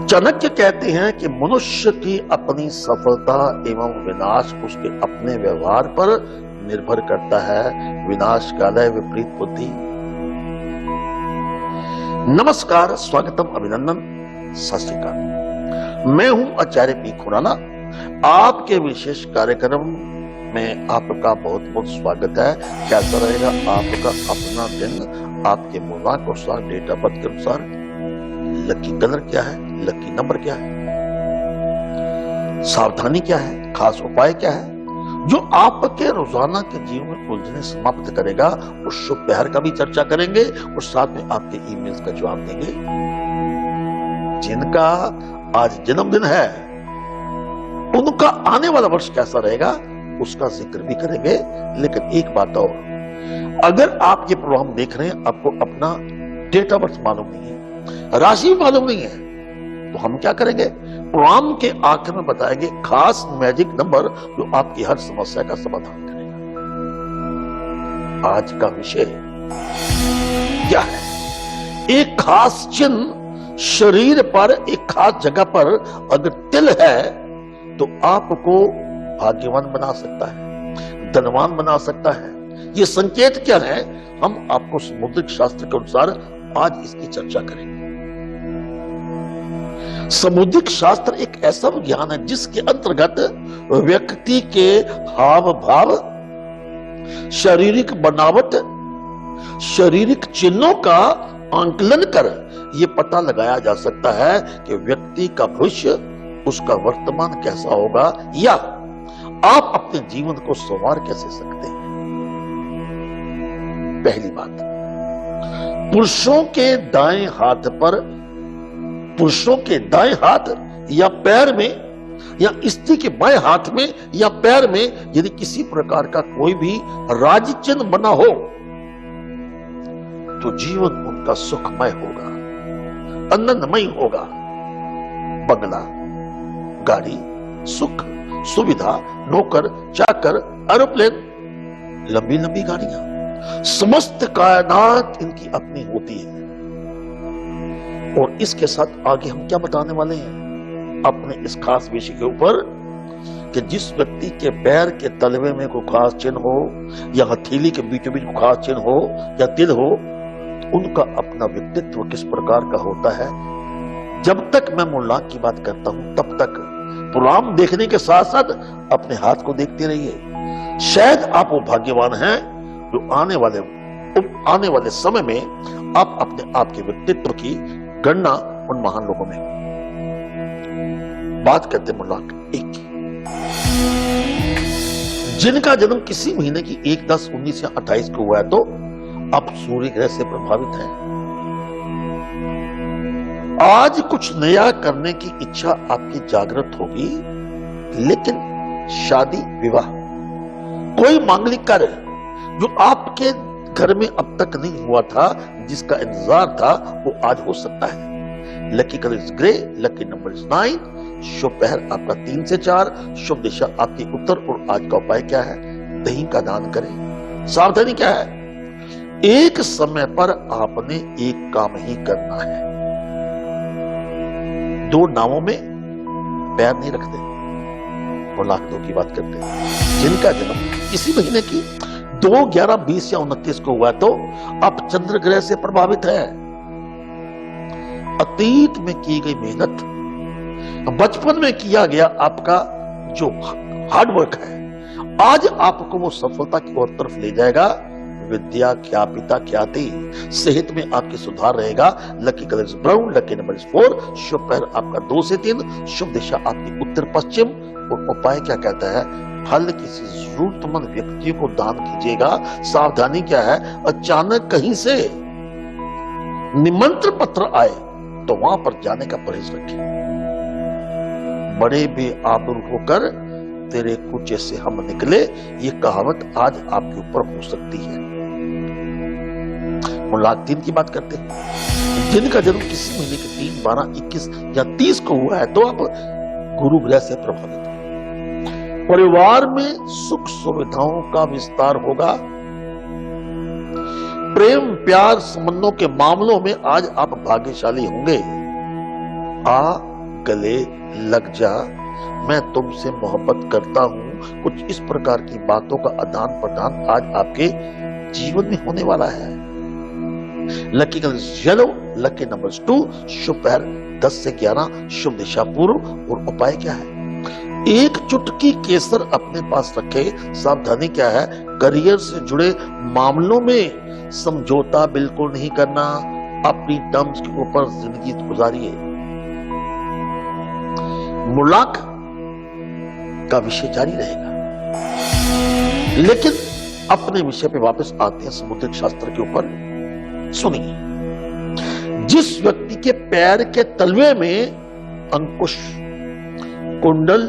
चाणक्य कहते हैं कि मनुष्य की अपनी सफलता एवं विनाश उसके अपने व्यवहार पर निर्भर करता है। विनाश काले विपरीत बुद्धि। नमस्कार, स्वागतम, अभिनंदन, सत श्री अकाल। मैं हूं आचार्य पी खुराना। आपके विशेष कार्यक्रम में आपका बहुत बहुत स्वागत है। कैसा रहेगा आपका अपना दिन आपके मुलाक के अनुसार, डेट ऑफ बर्थ के अनुसार। लकी कलर क्या है, लकी नंबर क्या है, सावधानी क्या है, खास उपाय क्या है, जो आपके रोजाना के जीवन में उलझने समाप्त करेगा। उस शुभ पहर का भी चर्चा करेंगे और साथ में आपके ईमेल्स का जवाब देंगे। जिनका आज जन्मदिन है उनका आने वाला वर्ष कैसा रहेगा उसका जिक्र भी करेंगे। लेकिन एक बात और, अगर आप ये प्रोग्राम देख रहे हैं, आपको अपना डेट ऑफ बर्थ मालूम नहीं है, राशि भी मालूम नहीं है, तो हम क्या करेंगे? प्रोग्राम के आखिर में बताएंगे खास मैजिक नंबर जो आपकी हर समस्या का समाधान करेगा। आज का विषय क्या है? एक खास चिन्ह शरीर पर, एक खास जगह पर अगर तिल है तो आपको भाग्यवान बना सकता है, धनवान बना सकता है। ये संकेत क्या है? हम आपको समुद्रिक शास्त्र के अनुसार आज इसकी चर्चा करेंगे। समुद्रिक शास्त्र एक ऐसा विज्ञान है जिसके अंतर्गत व्यक्ति के हाव भाव, शारीरिक बनावट, शारीरिक चिन्हों का आंकलन कर यह पता लगाया जा सकता है कि व्यक्ति का भविष्य, उसका वर्तमान कैसा होगा, या आप अपने जीवन को संवार कैसे सकते हैं। पहली बात, पुरुषों के दाएं हाथ पर, पुरुषों के दाएं हाथ या पैर में, या स्त्री के बाएं हाथ में या पैर में यदि किसी प्रकार का कोई भी राज चिन्ह बना हो तो जीवन उनका सुखमय होगा, आनंदमय होगा। बंगला, गाड़ी, सुख, सुविधा, नौकर चाकर, एरोप्लेन, लंबी लंबी गाड़ियां, समस्त कायनात इनकी अपनी होती है। और इसके साथ आगे हम क्या बताने वाले हैं अपने इस खास विषय के ऊपर, कि जिस व्यक्ति के पैर के तलवे में कोई खास चिन्ह हो, या हथेली के बीचों बीच कोई खास चिन्ह हो, या तिल हो, तो उनका अपना व्यक्तित्व किस प्रकार का होता है। जब तक मैं मुल्लाक की बात करता हूं तब तक प्रोग्राम देखने के साथ साथ अपने हाथ को देखते रहिए। शायद आप वो भाग्यवान हैं जो आने वाले समय में आप अपने आप के व्यक्तित्व की गणना उन महान लोगों में। बात करते मुल्लाक एक की, जिनका जन्म किसी महीने की 1, 10, 19 या 28 को हुआ है तो आप सूर्य ग्रह से प्रभावित हैं। आज कुछ नया करने की इच्छा आपकी जागृत होगी, लेकिन शादी, विवाह, कोई मांगलिक कार्य जो आपके घर में अब तक नहीं हुआ था, जिसका इंतजार था, वो आज हो सकता है। Lucky colour is grey, lucky number is 9, शुभ पहर आपका 3 से 4, शुभ दिशा आपकी उत्तर। और आज का उपाय क्या है? दही का दान करें। सावधानी क्या है? एक समय पर आपने एक काम ही करना है। 2 नावों में पैर नहीं रखते। मुल्लाक 2 की बात करते हैं। जिनका जन्म इसी महीने की 2, 11, 20 या 29 को हुआ तो आप चंद्र ग्रह से प्रभावित है। अतीत में की गई मेहनत, बचपन में किया गया आपका जो हार्डवर्क है, आज आपको वो सफलता की ओर तरफ ले जाएगा। विद्या, क्या पिता, ख्याति, सेहत में आपकी सुधार रहेगा। Lucky colour is brown, lucky number is 4, शुभ पहर आपका 2 से 3, शुभ दिशा आपकी उत्तर पश्चिम। और उपाय क्या कहता है? फल किसी जरूरतमंद व्यक्ति को दान कीजिएगा। सावधानी क्या है? अचानक कहीं से निमंत्रण पत्र आए तो वहां पर जाने का परहेज रखें। बड़े बेआबरू होकर तेरे कुचे से हम निकले, ये कहावत आज आपके ऊपर हो सकती है। मुल्लाक 3 की बात करते हैं। जिनका जन्म किसी महीने के 3, 12, 21 या 30 को हुआ है तो आप गुरु ग्रह से प्रभावित हैं। परिवार में सुख सुविधाओं का विस्तार होगा। प्रेम प्यार संबंधों के मामलों में आज आप भाग्यशाली होंगे। गले लग जा, मैं तुमसे मोहब्बत करता हूं। कुछ इस प्रकार की बातों का आदान प्रदान आज आपके जीवन में होने वाला है। Lucky colour yellow, lucky number 2, शुभ पहर 10 से 11, शुभ दिशा पूर्व। और उपाय क्या है? एक चुटकी केसर अपने पास रखे। सावधानी क्या है? करियर से जुड़े मामलों में समझौता बिल्कुल नहीं करना, अपनी टर्म्स के ऊपर जिंदगी गुजारिए। मुलाक का विषय जारी रहेगा, लेकिन अपने विषय पे वापस आते हैं समुद्रिक शास्त्र के ऊपर। सुनिए, जिस व्यक्ति के पैर के तलवे में अंकुश, कुंडल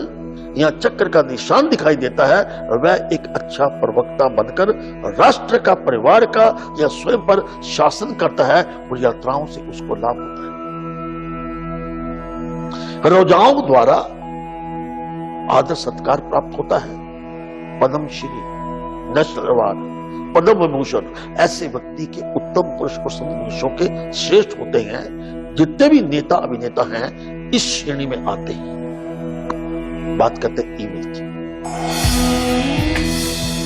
या चक्र का निशान दिखाई देता है, वह एक अच्छा प्रवक्ता बनकर राष्ट्र का, परिवार का या स्वयं पर शासन करता है और यात्राओं से उसको लाभ होता है। रोजाओं द्वारा आदर सत्कार प्राप्त होता है। पद्मश्री, नेशनल अवार्ड, पद्म विभूषण ऐसे व्यक्ति के उत्तम पुरुष और मनुष्यों के श्रेष्ठ होते हैं। जितने भी नेता अभिनेता हैं इस श्रेणी में आते हैं। बात करते हैं ईमेल की।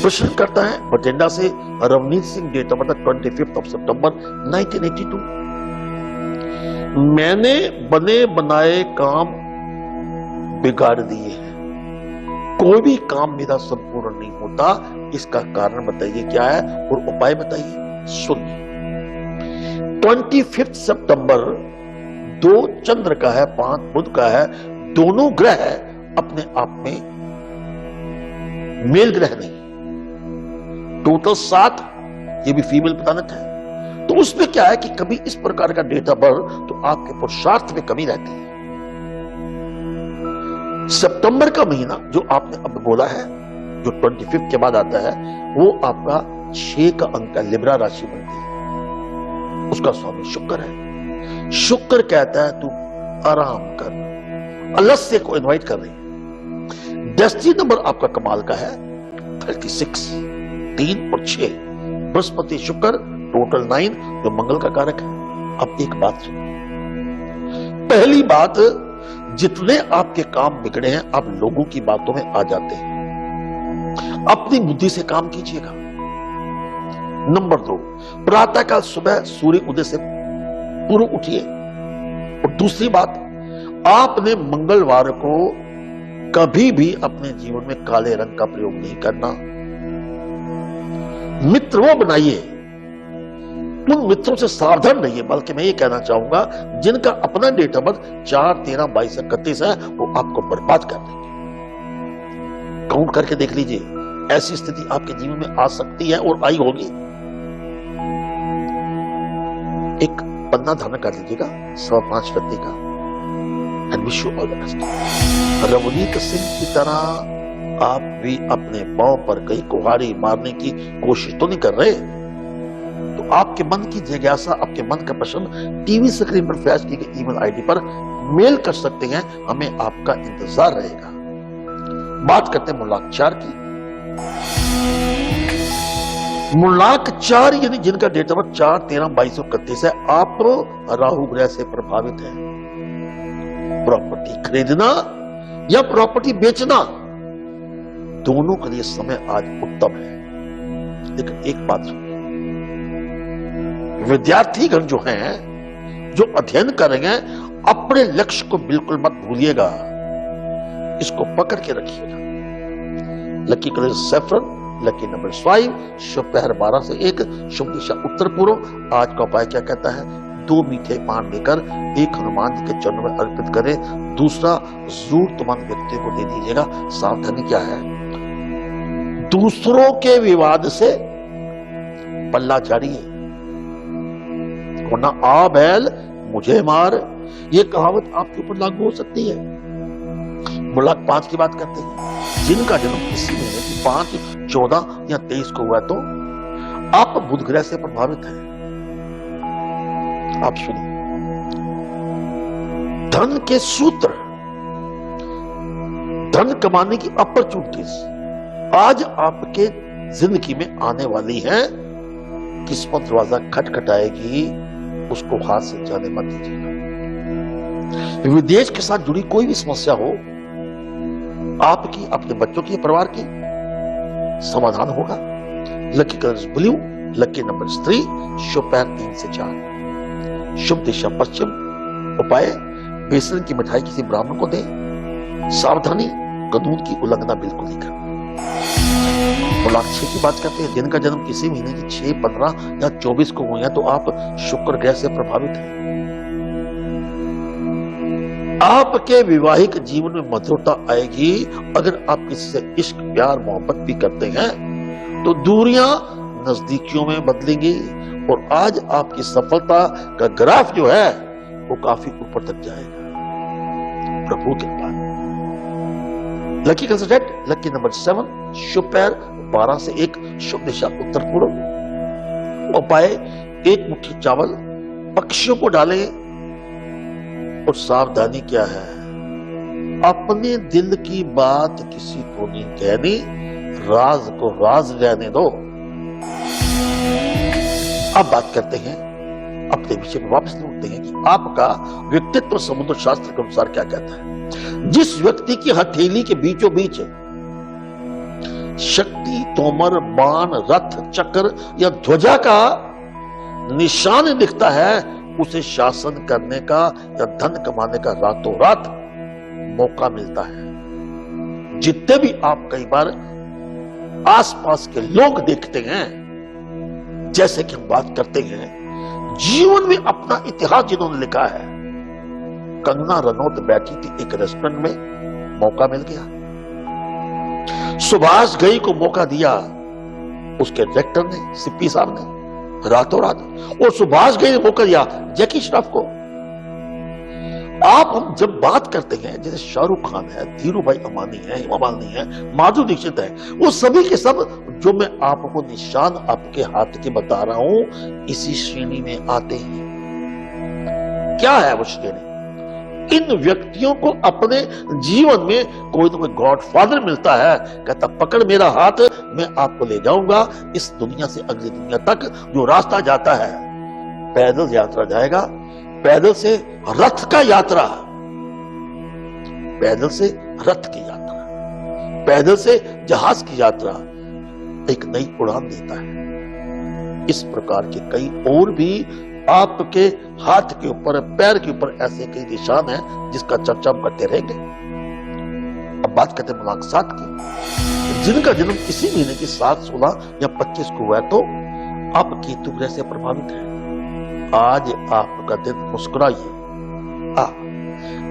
प्रश्न करता है बठिंडा से Ravneet Singh, date of birth 25 सितंबर 1982। मैंने बने बनाए काम बिगाड़ दिए हैं, कोई भी काम मेरा संपूर्ण नहीं होता। इसका कारण बताइए क्या है और उपाय बताइए। सुनिए, 25 सितंबर 2 चंद्र का है, 5 बुध का है। दोनों ग्रह अपने आप में मेल ग्रह नहीं, टोटल 7, ये भी फीमेल प्लैनेट है। तो उसमें क्या है कि कभी इस प्रकार का डेट ऑफ बर्थ तो आपके पुरुषार्थ में कमी रहती है। सितंबर का महीना जो आपने अब बोला है, जो 25 के बाद आता है, वो आपका 6 का अंक है, लिब्रा राशि बनती है। उसका स्वामी शुक्र है। शुक्र कहता है तू आराम कर, आलस्य को इनवाइट कर रही है। डेस्टिनी नंबर आपका कमाल का है 36, 3 और 6। बृहस्पति शुक्र टोटल 9, जो मंगल का कारक है। अब एक बात सुनिए। पहली बात, जितने आपके काम बिगड़े हैं आप लोगों की बातों में आ जाते हैं। अपनी बुद्धि से काम कीजिएगा। नंबर 2, प्रातःकाल सुबह सूर्य उदय से पूर्व उठिए। और दूसरी बात, आपने मंगलवार को कभी भी अपने जीवन में काले रंग का प्रयोग नहीं करना। मित्र वो बनाइए, उन मित्रों से सावधान रहिए। बल्कि मैं ये कहना चाहूंगा, जिनका अपना डेट ऑफ बर्थ 4, 13, 22, 31 है, वो आपको बर्बाद कर देंगे। काउंट करके देख लीजिए, ऐसी स्थिति आपके जीवन में आ सकती है और आई होगी। एक पन्ना धारण कर लीजिएगा 5.25 रत्ती का। And wish you all the best. Ravneet Singh की तरह आप भी अपने पांव पर कहीं कुल्हाड़ी मारने की कोशिश तो नहीं कर रहे? तो आपके मन की जिज्ञासा, आपके मन का प्रश्न टीवी स्क्रीन पर फ्लैश की गई ईमेल आईडी पर मेल कर सकते हैं। हमें आपका इंतजार रहेगा। बात करते हैं मुलाक 4 की। मुलाक 4 यानी जिनका डेट ऑफ बर्थ 4, 13, 22 और 31 है, आप राहु ग्रह से प्रभावित हैं। प्रॉपर्टी खरीदना या प्रॉपर्टी बेचना, दोनों के लिए समय आज उत्तम है। लेकिन एक बात सुनिए, विद्यार्थीगण जो हैं, जो अध्ययन करेंगे, अपने लक्ष्य को बिल्कुल मत भूलिएगा। इसको पकड़ के रखिएगा। Lucky colour saffron, lucky number 5, शुभ पहर 12 से 1, शुभ दिशा उत्तर पूर्व। आज का उपाय क्या कहता है? 2 मीठे पान लेकर एक हनुमान जी के चरणों में अर्पित करें, दूसरा जरूरतमंद व्यक्ति को दे दीजिएगा। सावधानी क्या है? दूसरों के विवाद से पल्ला झाड़िए, वरना आ बैल मुझे मार, ये कहावत आपके ऊपर लागू हो सकती है। मुलाक 5 की बात करते हैं। जिनका जन्म इसी महीने की 5, 14 या 23 को हुआ, तो आप बुध ग्रह से प्रभावित हैं। आप सुनिए, धन के सूत्र, धन कमाने की अपॉर्चुनिटीज आज आपके जिंदगी में आने वाली हैं। किस्मत दरवाजा खटखटाएगी, उसको हाथ से जाने मत दीजिएगा। विदेश के साथ जुड़ी कोई भी समस्या हो, आपकी, अपने बच्चों की, परिवार की, समाधान होगा। Lucky colour blue, lucky number 3, शुभ पैर 3 से 4, शुभ दिशा पश्चिम। उपाय बेसन की मिठाई किसी ब्राह्मण को दें। सावधानी, कानून की उल्लंघना बिल्कुल नहीं करनी। और 6 की बात करते हैं। दिन का जन्म किसी महीने की 6, 15 या 24 को हुए हैं तो आप शुक्र ग्रह से प्रभावित हैं। आपके वैवाहिक जीवन में मधुरता आएगी। अगर आप किसी से इश्क, प्यार, मोहब्बत भी करते हैं तो दूरियां नजदीकियों में बदलेंगी और आज आपकी सफलता का ग्राफ जो है वो काफी ऊपर तक जाएगा, प्रभु के पास। लकी कंसल्टेंट, लकी नंबर 7, शुभ पैर 12 से 1, शुभ दिशा उत्तर पूर्व। उपाय 1 मुट्ठी चावल पक्षियों को डालें। और सावधानी क्या है, अपने दिल की बात किसी को नहीं कहनी, राज को राज रहने दो। अब बात करते हैं अपने विषय में, वापस लौटते हैं कि आपका व्यक्तित्व समुद्र शास्त्र के अनुसार क्या कहता है। जिस व्यक्ति की हथेली के बीचों बीच शक्ति, तोमर, बाण, रथ, चक्र या ध्वजा का निशान दिखता है, उसे शासन करने का या धन कमाने का रातों रात मौका मिलता है। जितने भी आप कई बार आसपास के लोग देखते हैं, जैसे कि हम बात करते हैं जीवन में अपना इतिहास जिन्होंने लिखा है। कंगना रनौत बैठी थी एक रेस्टोरेंट में, मौका मिल गया। सुभाष घई को मौका दिया उसके डायरेक्टर ने, सिप्पी साहब ने, रातों रात। और सुभाष घई ने मौका दिया जैकी श्रॉफ को। हम जब बात करते हैं, जैसे शाहरुख खान है, धीरू भाई अमानी है, हेमा मालिनी है, माधुरी दीक्षित है, वो सभी के सब जो मैं आपको निशान आपके हाथ के बता रहा हूं, इसी श्रेणी में आते हैं। क्या है वो श्रेणी? इन व्यक्तियों को अपने जीवन में कोई ना कोई गॉडफादर मिलता है, कहता पकड़ मेरा हाथ, मैं आपको ले जाऊंगा इस दुनिया से अगली दुनिया तक। जो रास्ता जाता है पैदल यात्रा जाएगा, पैदल से रथ का यात्रा, पैदल से रथ की यात्रा, पैदल से जहाज की यात्रा, एक नई उड़ान देता है। इस प्रकार के कई और भी आपके हाथ के ऊपर, पैर के ऊपर ऐसे कई निशान हैं जिसका चर्चा हम करते रहेंगे। अब बात करते हैं मुलाकात की। जिनका जन्म किसी महीने की 7, 16 या 25 को हुआ है तो आप केतु ग्रह से प्रभावित हैं। आज आपका दिन मुस्कुराइए।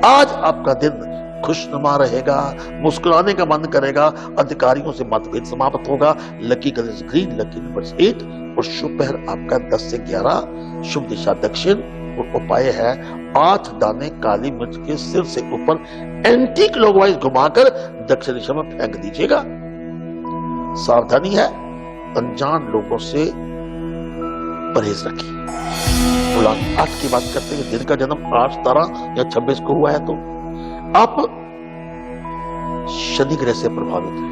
आज आपका दिन खुशनुमा रहेगा, मुस्कुराने का मन करेगा, अधिकारियों से मतभेद समाप्त होगा। Lucky colour green, lucky number 8 और शुभ पैर आपका 10 से 11, शुभ दिशा दक्षिण। और उपाय है 8 दाने काली मिर्च के सिर से ऊपर एंटी क्लॉकवाइज घुमाकर दक्षिण दिशा में फेंक दीजिएगा। सावधानी है, अनजान लोगों से परहेज रखिए। 8 की बात करते हैं। दिन का जन्म 8, 17 या 26 को हुआ है तो आप शनि ग्रह से प्रभावित हैं।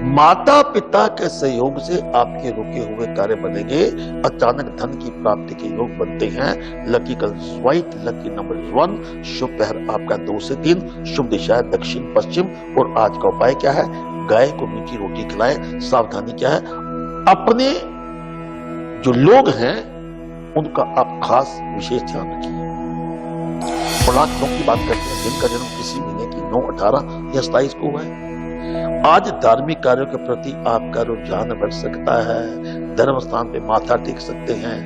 माता पिता के सहयोग से आपके रुके हुए कार्य बनेंगे। अचानक धन की प्राप्ति के योग बनते हैं। Lucky colour white, lucky number 1, शुभ पैर आपका 2 से 3, शुभ दिशा दक्षिण पश्चिम। और आज का उपाय क्या है? गाय को मीठी रोटी खिलाएं। सावधानी क्या है? अपने जो लोग हैं उनका आप खास विशेष ध्यान रखिए। 9 की बात करते हैं। दिन का जन्म किसी महीने की 9, 18 या 27 को हुआ है। आज धार्मिक कार्यों के प्रति आपका रुझान बढ़ सकता है। धर्म स्थान पे माथा टेक सकते हैं,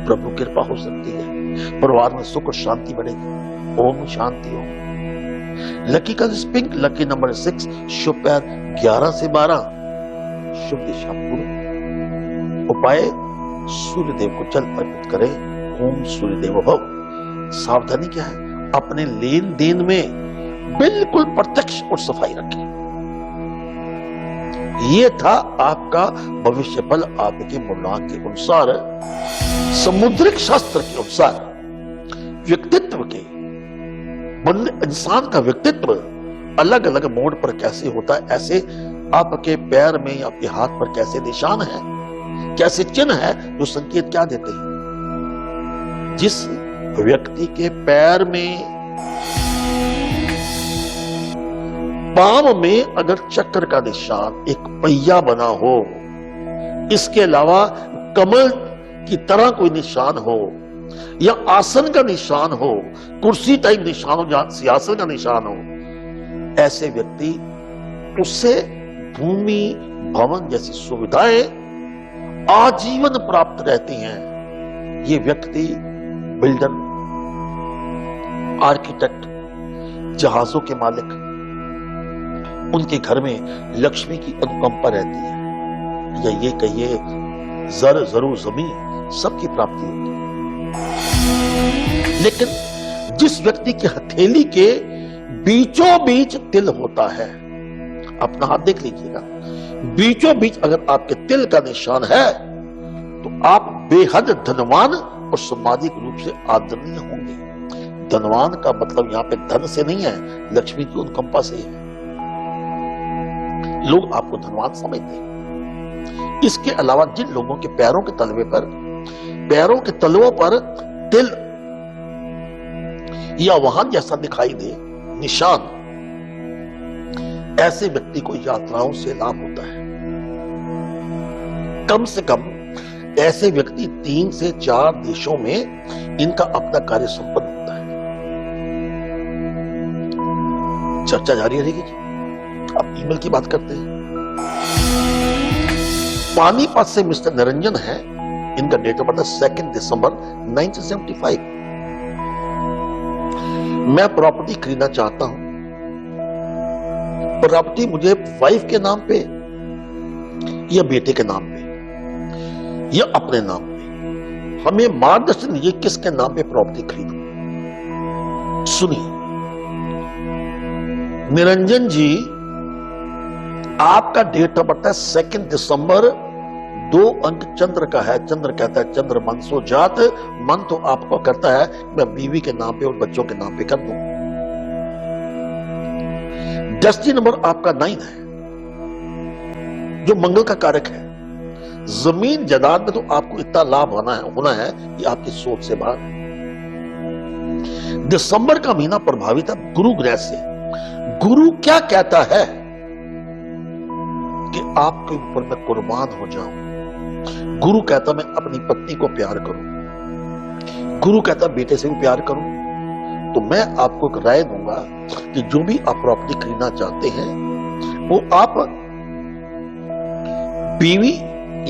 प्रभु कृपा हो सकती है। परिवार में सुख और शांति बढ़ेगी। ओम शांति हो। Lucky colour pink, lucky number 6, शुभ पैर 11 से 12, शुभ दिशा पूर्व। उपाय सूर्य देव को जल अर्पित करें। ओम सूर्य देव भव। सावधानी क्या है? अपने लेन देन में बिल्कुल प्रत्यक्ष और सफाई रखें। यह था आपका भविष्य फल आपके मूलांक के अनुसार, समुद्रिक शास्त्र के अनुसार। व्यक्तित्व के इंसान का व्यक्तित्व अलग अलग मोड़ पर कैसे होता है, ऐसे आपके पैर में या आपके हाथ पर कैसे निशान है, कैसे चिन्ह है, जो संकेत क्या देते हैं। जिस व्यक्ति के पैर में, पांव में अगर चक्र का निशान, एक पहिया बना हो, इसके अलावा कमल की तरह कोई निशान हो, या आसन का निशान हो, कुर्सी टाइप निशान हो, जहां सिंहासन का निशान हो, ऐसे व्यक्ति, उससे भूमि भवन जैसी सुविधाएं आजीवन प्राप्त रहती हैं। ये व्यक्ति बिल्डर, आर्किटेक्ट, जहाजों के मालिक, उनके घर में लक्ष्मी की अनुकंपा रहती है, या ये कहिए जरूर जमीन सबकी प्राप्ति होती है। लेकिन जिस व्यक्ति की हथेली के बीचों बीच तिल होता है, अपना हाथ देख लीजिएगा, बीचों बीच अगर आपके तिल का निशान है तो आप बेहद धनवान और सामाजिक रूप से आदरणीय होंगे। धनवान का मतलब यहां पे धन से नहीं है, लक्ष्मी की अनुकंपा से है। लोग आपको धनवान समझते हैं। इसके अलावा जिन लोगों के पैरों के तलवे पर, पैरों के तलवों पर तिल या वहां जैसा दिखाई दे निशान, ऐसे व्यक्ति को यात्राओं से लाभ होता है। कम से कम ऐसे व्यक्ति 3 से 4 देशों में इनका अपना कार्य संपन्न होता है। चर्चा जारी रहेगी जी। अब ईमेल की बात करते हैं। पानीपत से मिस्टर निरंजन है, इनका डेट ऑफ बर्थ 2 दिसंबर 1975। मैं प्रॉपर्टी खरीदना चाहता हूं। प्रॉपर्टी मुझे वाइफ के नाम पे या बेटे के नाम पे या अपने नाम पे, हमें मार्गदर्शन दीजिए किसके नाम पे प्रॉपर्टी खरीदूं। सुनिए निरंजन जी, आपका डेट ऑफ बर्थ है 2 दिसंबर, 2 अंक चंद्र का है। चंद्र कहता है चंद्र मनसो जात, मन तो आपको करता है मैं बीवी के नाम पे और बच्चों के नाम पे कर दूं। डेस्टिनी नंबर आपका 9 है, जो मंगल का कारक है। जमीन जायदाद में तो आपको इतना लाभ होना है कि आपकी सोच से बाहर। दिसंबर का महीना प्रभावित है गुरु ग्रह से। गुरु क्या कहता है कि आपके ऊपर मैं कुर्बान हो जाऊं। गुरु कहता मैं अपनी पत्नी को प्यार करूं। गुरु कहता बेटे से भी प्यार करूं। तो मैं आपको एक राय दूंगा कि जो भी आप प्रॉपर्टी खरीदना चाहते हैं वो आप बीवी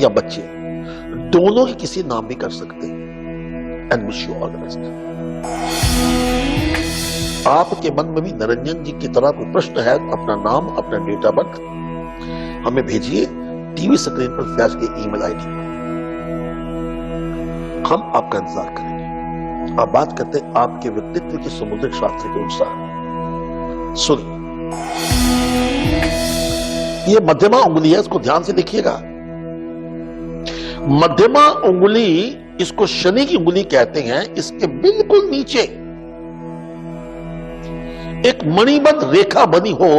या बच्चे दोनों के किसी नाम भी कर सकते हैं। And wish you all the best. आपके मन में भी निरंजन जी की तरह कोई प्रश्न है, अपना नाम, अपना डेट ऑफ बर्थ हमें भेजिए टीवी स्क्रीन पर फ्लैश के ईमेल आईडी पर। हम आपका इंतजार करेंगे। अब बात करते हैं आपके व्यक्तित्व की समुद्रिक शास्त्र के अनुसार। सुनिए, ये मध्यमा उंगली है, इसको ध्यान से देखिएगा। मध्यमा उंगली, इसको शनि की उंगली कहते हैं। इसके बिल्कुल नीचे एक मणिबद्ध रेखा बनी हो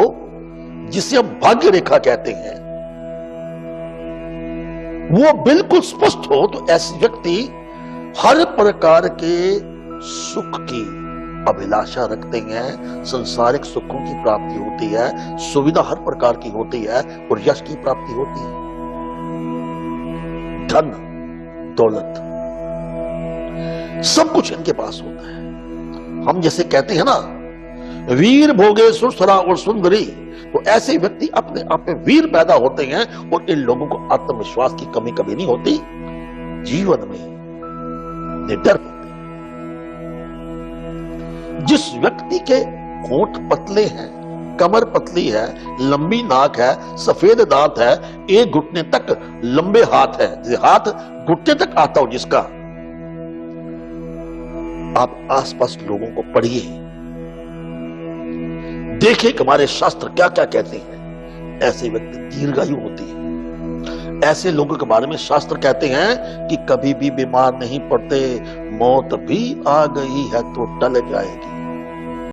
जिसे हम भाग्य रेखा कहते हैं, वो बिल्कुल स्पष्ट हो तो ऐसे व्यक्ति हर प्रकार के सुख की अभिलाषा रखते हैं। सांसारिक सुखों की प्राप्ति होती है, सुविधा हर प्रकार की होती है और यश की प्राप्ति होती है। धन दौलत सब कुछ इनके पास होता है। हम जैसे कहते हैं ना, वीर भोगे सुरसरा और सुंदरी, तो ऐसे व्यक्ति अपने आप में वीर पैदा होते हैं और इन लोगों को आत्मविश्वास की कमी कभी नहीं होती। जीवन में निडर होते हैं। जिस व्यक्ति के होंठ पतले हैं, कमर पतली है, लंबी नाक है, सफेद दांत है, एक घुटने तक लंबे हाथ है, हाथ घुटने तक आता हो जिसका, आप आसपास लोगों को पढ़िए, देखिए कि हमारे शास्त्र क्या क्या कहते हैं। ऐसे व्यक्ति दीर्घायु होती है। ऐसे लोगों के बारे में शास्त्र कहते हैं कि कभी भी बीमार नहीं पड़ते, मौत भी आ गई है तो टल जाएगी।